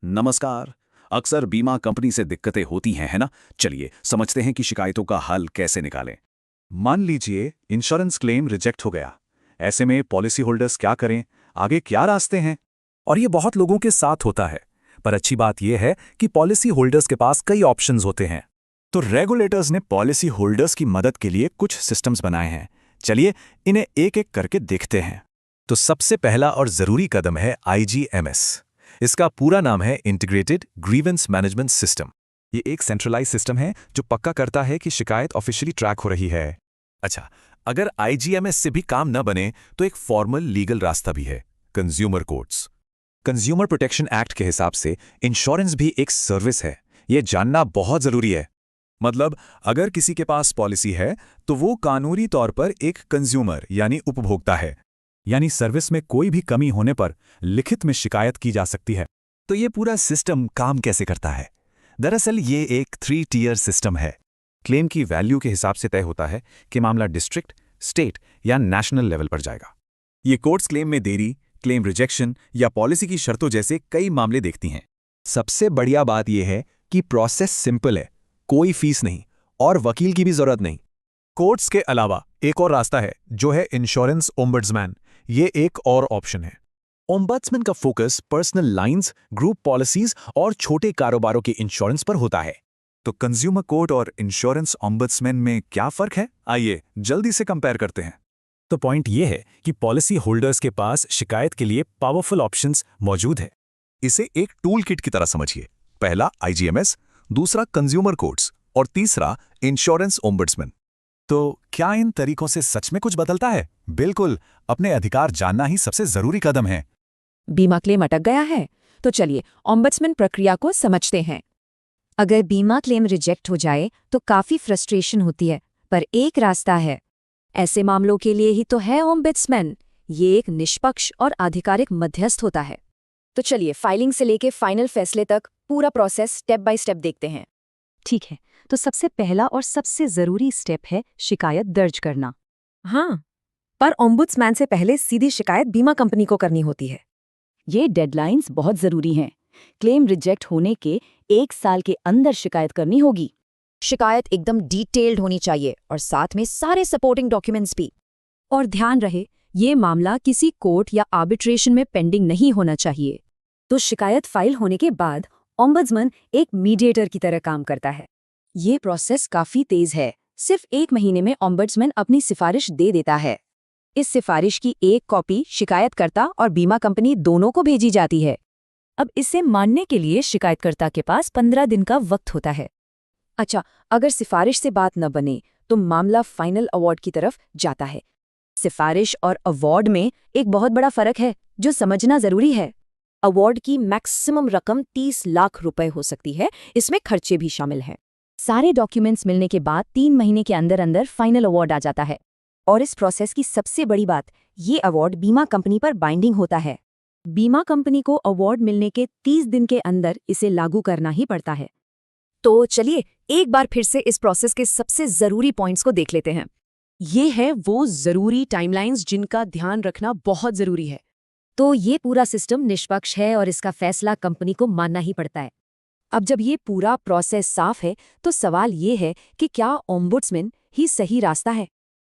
नमस्कार। अक्सर बीमा कंपनी से दिक्कतें होती हैं, है ना? चलिए समझते हैं कि शिकायतों का हल कैसे निकालें। मान लीजिए इंश्योरेंस क्लेम रिजेक्ट हो गया। ऐसे में पॉलिसी होल्डर्स क्या करें? आगे क्या रास्ते हैं? और ये बहुत लोगों के साथ होता है। पर अच्छी बात यह है कि पॉलिसी होल्डर्स के पास कई ऑप्शंस होते हैं। तो रेगुलेटर्स ने पॉलिसी होल्डर्स की मदद के लिए कुछ सिस्टम्स बनाए हैं। चलिए इन्हें एक एक करके देखते हैं। तो सबसे पहला और जरूरी कदम है IGMS। इसका पूरा नाम है इंटीग्रेटेड ग्रीवेंस मैनेजमेंट सिस्टम। ये एक सेंट्रलाइज सिस्टम है जो पक्का करता है कि शिकायत ऑफिशियली ट्रैक हो रही है। अच्छा, अगर IGMS से भी काम न बने तो एक फॉर्मल लीगल रास्ता भी है, consumer courts. Consumer protection act के हिसाब से इंश्योरेंस भी एक सर्विस है। ये जानना बहुत जरूरी है। मतलब अगर किसी के पास पॉलिसी है तो वो कानूनी तौर पर एक कंज्यूमर यानी उपभोक्ता है। यानी सर्विस में कोई भी कमी होने पर लिखित में शिकायत की जा सकती है। तो ये पूरा सिस्टम काम कैसे करता है? दरअसल ये एक 3 टियर सिस्टम है। क्लेम की वैल्यू के हिसाब से तय होता है कि मामला डिस्ट्रिक्ट, स्टेट या नेशनल लेवल पर जाएगा। ये कोर्ट्स क्लेम में देरी, क्लेम रिजेक्शन या पॉलिसी की शर्तों जैसे कई मामले देखती हैं। सबसे बढ़िया बात यह है कि प्रोसेस सिंपल है, कोई फीस नहीं और वकील की भी जरूरत नहीं। कोर्ट्स के अलावा एक और रास्ता है जो है इंश्योरेंस ओम्बड्समैन। ये एक और ऑप्शन है। ओम्बड्समैन का focus personal lines, group policies और छोटे कारोबारों के इंश्योरेंस पर होता है। तो कंज्यूमर कोर्ट और इंश्योरेंस ओम्बड्समैन में क्या फर्क है? आइए जल्दी से कंपेयर करते हैं। तो पॉइंट ये है कि पॉलिसी होल्डर्स के पास शिकायत के लिए पावरफुल ऑप्शंस मौजूद है। इसे एक टूल किट की तरह समझिए। पहला IGMS, दूसरा कंज्यूमर कोर्ट्स और तीसरा इंश्योरेंस ओम्बड्समैन। तो क्या इन तरीकों से सच में कुछ बदलता है? बिल्कुल, अपने अधिकार जानना ही सबसे जरूरी कदम है। बीमा क्लेम अटक गया है तो चलिए ओम्बड्समैन प्रक्रिया को समझते हैं। अगर बीमा क्लेम रिजेक्ट हो जाए तो काफी फ्रस्ट्रेशन होती है, पर एक रास्ता है। ऐसे मामलों के लिए ही तो है ओम्बड्समैन। ये एक निष्पक्ष और आधिकारिक मध्यस्थ होता है। तो चलिए फाइलिंग से लेके फाइनल फैसले तक पूरा प्रोसेस स्टेप बाय स्टेप देखते हैं। ठीक है, तो सबसे पहला और सबसे जरूरी स्टेप है शिकायत दर्ज करना। हाँ, पर ओम्बड्समैन से पहले सीधी शिकायत बीमा कंपनी को करनी होती है। ये डेडलाइंस बहुत जरूरी हैं। क्लेम रिजेक्ट होने के 1 साल के अंदर शिकायत करनी होगी। शिकायत एकदम डिटेल्ड होनी चाहिए और साथ में सारे सपोर्टिंग डॉक्यूमेंट्स भी। और ध्यान रहे, ये मामला किसी कोर्ट या आर्बिट्रेशन में पेंडिंग नहीं होना चाहिए। तो शिकायत फाइल होने के बाद ओम्बड्समैन एक मीडिएटर की तरह काम करता है। ये प्रोसेस काफी तेज है। सिर्फ 1 महीने में ओम्बड्समैन अपनी सिफारिश दे देता है। इस सिफारिश की एक कॉपी शिकायतकर्ता और बीमा कंपनी दोनों को भेजी जाती है। अब इसे मानने के लिए शिकायतकर्ता के पास 15 दिन का वक्त होता है। अच्छा, अगर सिफारिश से बात न बने तो मामला फाइनल अवार्ड की तरफ जाता है। सिफारिश और अवार्ड में एक बहुत बड़ा फर्क है जो समझना जरूरी है। अवार्ड की मैक्सिमम रकम 30 लाख रुपए हो सकती है, इसमें खर्चे भी शामिल हैं। सारे डॉक्यूमेंट्स मिलने के बाद 3 महीने के अंदर अंदर फाइनल अवार्ड आ जाता है। और इस प्रोसेस की सबसे बड़ी बात, ये अवार्ड बीमा कंपनी पर बाइंडिंग होता है। बीमा कंपनी को अवार्ड मिलने के 30 दिन के अंदर इसे लागू करना ही पड़ता है। तो चलिए एक बार फिर से इस प्रोसेस के सबसे जरूरी पॉइंट्स को देख लेते हैं। ये है वो जरूरी टाइमलाइंस जिनका ध्यान रखना बहुत जरूरी है। तो ये पूरा सिस्टम निष्पक्ष है और इसका फैसला कंपनी को मानना ही पड़ता है। अब जब ये पूरा प्रोसेस साफ है तो सवाल ये है कि क्या ओम्बड्समैन ही सही रास्ता है?